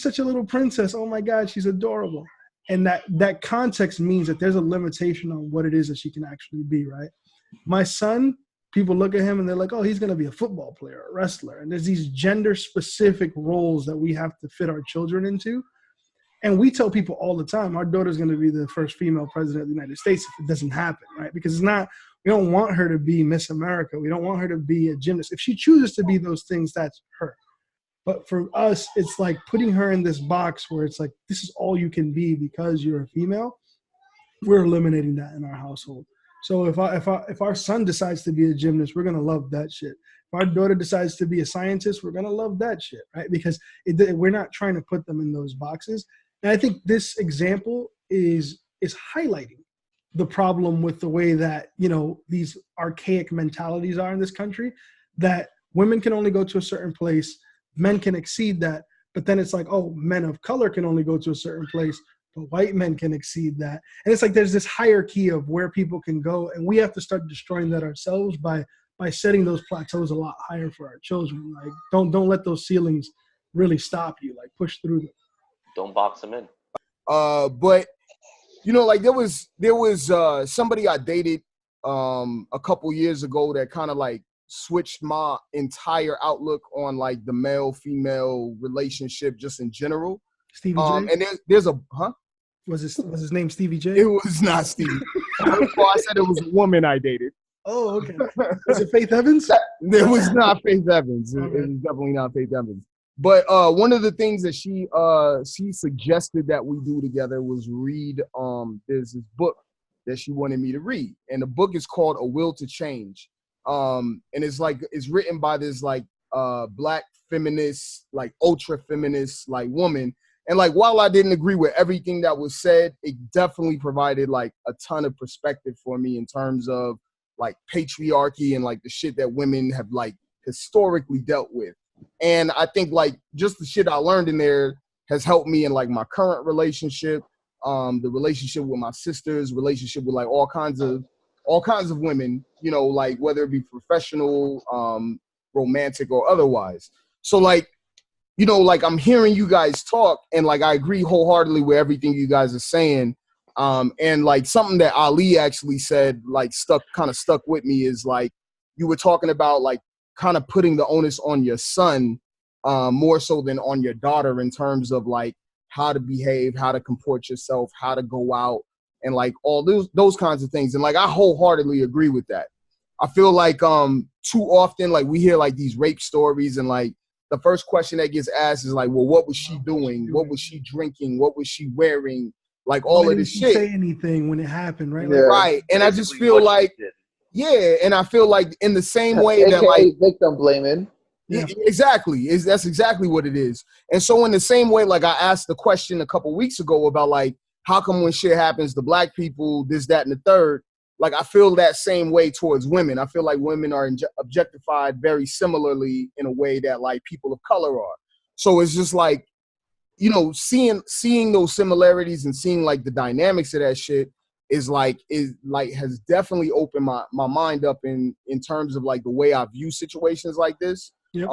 such a little princess. Oh my God, she's adorable. And that context means that there's a limitation on what it is that she can actually be, right? My son, people look at him and they're like, oh, he's going to be a football player, a wrestler. And there's these gender-specific roles that we have to fit our children into. And we tell people all the time, our daughter's going to be the first female president of the United States if it doesn't happen, right? Because we don't want her to be Miss America. We don't want her to be a gymnast. If she chooses to be those things, that's her. But for us, it's like putting her in this box where it's like, this is all you can be because you're a female. We're eliminating that in our household. So if our son decides to be a gymnast, we're going to love that shit. If our daughter decides to be a scientist, we're going to love that shit, right? Because we're not trying to put them in those boxes. And I think this example is highlighting the problem with the way that, these archaic mentalities are in this country, that women can only go to a certain place, men can exceed that, but then it's like, oh, men of color can only go to a certain place, but white men can exceed that. And it's like there's this hierarchy of where people can go, and we have to start destroying that ourselves by setting those plateaus a lot higher for our children. Like, don't let those ceilings really stop you. Like, push through them. Don't box them in. But like there was somebody I dated a couple years ago that kind of like switched my entire outlook on like the male-female relationship just in general. Stevie J? And there's a Was his name Stevie J? It was not Stevie. I said it was a woman I dated. Oh, okay. Was it Faith Evans? It was not Faith Evans. Okay. It was definitely not Faith Evans. But one of the things that she suggested that we do together was read there's this book that she wanted me to read. And the book is called A Will to Change. And it's written by this like black feminist, like ultra feminist like woman. And like while I didn't agree with everything that was said, it definitely provided like a ton of perspective for me in terms of like patriarchy and like the shit that women have like historically dealt with. And I think like just the shit I learned in there has helped me in like my current relationship, the relationship with my sisters, relationship with like all kinds of women, like whether it be professional, romantic or otherwise. So like, like I'm hearing you guys talk and like I agree wholeheartedly with everything you guys are saying. And like something that Ali actually said, like stuck with me is like you were talking about like kind of putting the onus on your son more so than on your daughter in terms of like how to behave, how to comport yourself, how to go out and like all those kinds of things. And like I wholeheartedly agree with that. I feel like too often like we hear like these rape stories and like the first question that gets asked is like, well, what was she doing? What was she drinking? What was she wearing? Like all of this shit. Say anything when it happened, right? Yeah. Right. And I just feel like, and I feel like in the same way that like victim blaming. Yeah, exactly. That's exactly what it is. And so in the same way, like I asked the question a couple weeks ago about like, how come when shit happens to black people, this, that, and the third, like I feel that same way towards women. I feel like women are objectified very similarly in a way that like people of color are. So it's just like, seeing those similarities and seeing like the dynamics of that shit is has definitely opened my mind up in terms of like the way I view situations like this. Yep.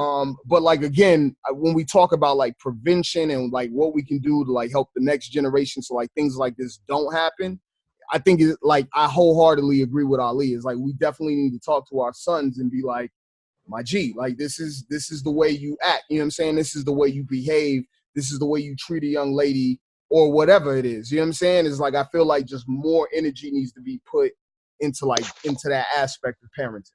But like, again, when we talk about like prevention and like what we can do to like help the next generation so like things like this don't happen, I think it's like I wholeheartedly agree with Ali. It's like we definitely need to talk to our sons and be like, my G, like this is the way you act. You know what I'm saying? This is the way you behave. This is the way you treat a young lady or whatever it is. You know what I'm saying? It's like I feel like just more energy needs to be put into that aspect of parenting.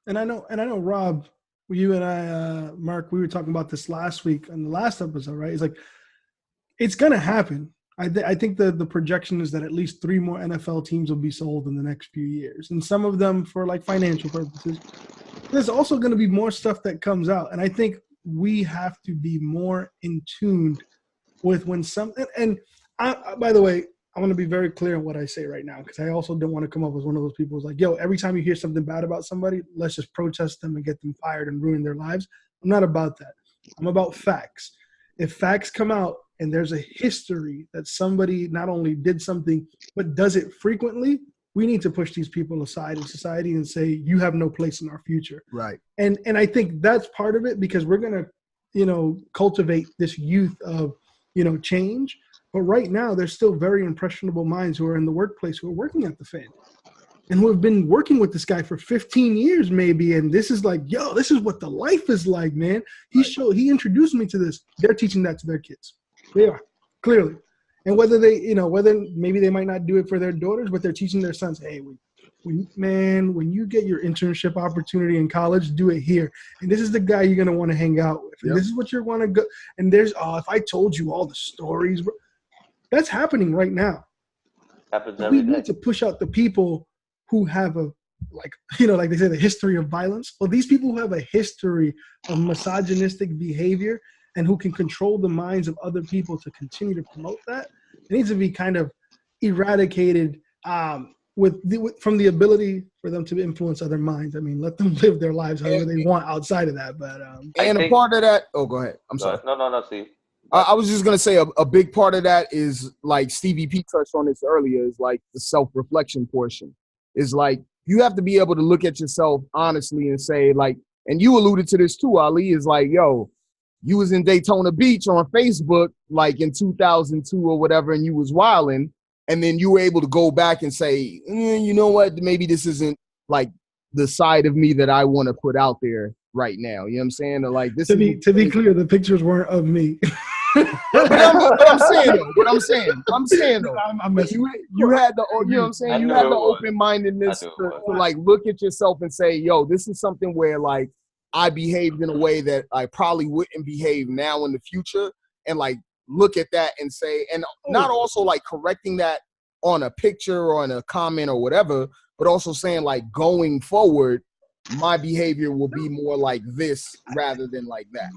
And I know, Rob, you and I, Mark, we were talking about this last week on the last episode, right? It's like it's gonna happen. I think the projection is that at least 3 more NFL teams will be sold in the next few years, and some of them for like financial purposes. There's also going to be more stuff that comes out, and I think we have to be more in tune with when something. And by the way, I want to be very clear on what I say right now, because I also don't want to come up as one of those people who's like, yo, every time you hear something bad about somebody, let's just protest them and get them fired and ruin their lives. I'm not about that. I'm about facts. If facts come out and there's a history that somebody not only did something, but does it frequently, we need to push these people aside in society and say, you have no place in our future. Right. And I think that's part of it, because we're going to cultivate this youth of, change. But right now, there's still very impressionable minds who are in the workplace, who are working at the Fed, and who have been working with this guy for 15 years maybe. And this is like, yo, this is what the life is like, man. He introduced me to this. They're teaching that to their kids. They are, clearly. And whether whether maybe they might not do it for their daughters, but they're teaching their sons, hey, when you get your internship opportunity in college, do it here. And this is the guy you're going to want to hang out with. Yep. This is what you're going to go. And there's, if I told you all the stories, that's happening right now. Happens every day. We need to push out the people who have like they say, the history of violence. Well, these people who have a history of misogynistic behavior and who can control the minds of other people to continue to promote that, it needs to be kind of eradicated from the ability for them to influence other minds. I mean, let them live their lives however they want outside of that. But a part of that. Oh, go ahead. I'm sorry. No, Steve. I was just gonna say a big part of that is, like Stevie P touched on this earlier, is like the self-reflection portion. Is like you have to be able to look at yourself honestly and say, like, and you alluded to this too, Ali, is like, yo, you was in Daytona Beach on Facebook like in 2002 or whatever, and you was wilding, and then you were able to go back and say, you know what, maybe this isn't like the side of me that I want to put out there right now. You know what I'm saying? Or like this. To be clear, the pictures weren't of me. I'm saying though. You had the, you know what I'm saying? You had the open-mindedness to like look at yourself and say, yo, this is something where like I behaved in a way that I probably wouldn't behave now in the future, and like look at that and say, and not also like correcting that on a picture or on a comment or whatever, but also saying like going forward, my behavior will be more like this rather than like that.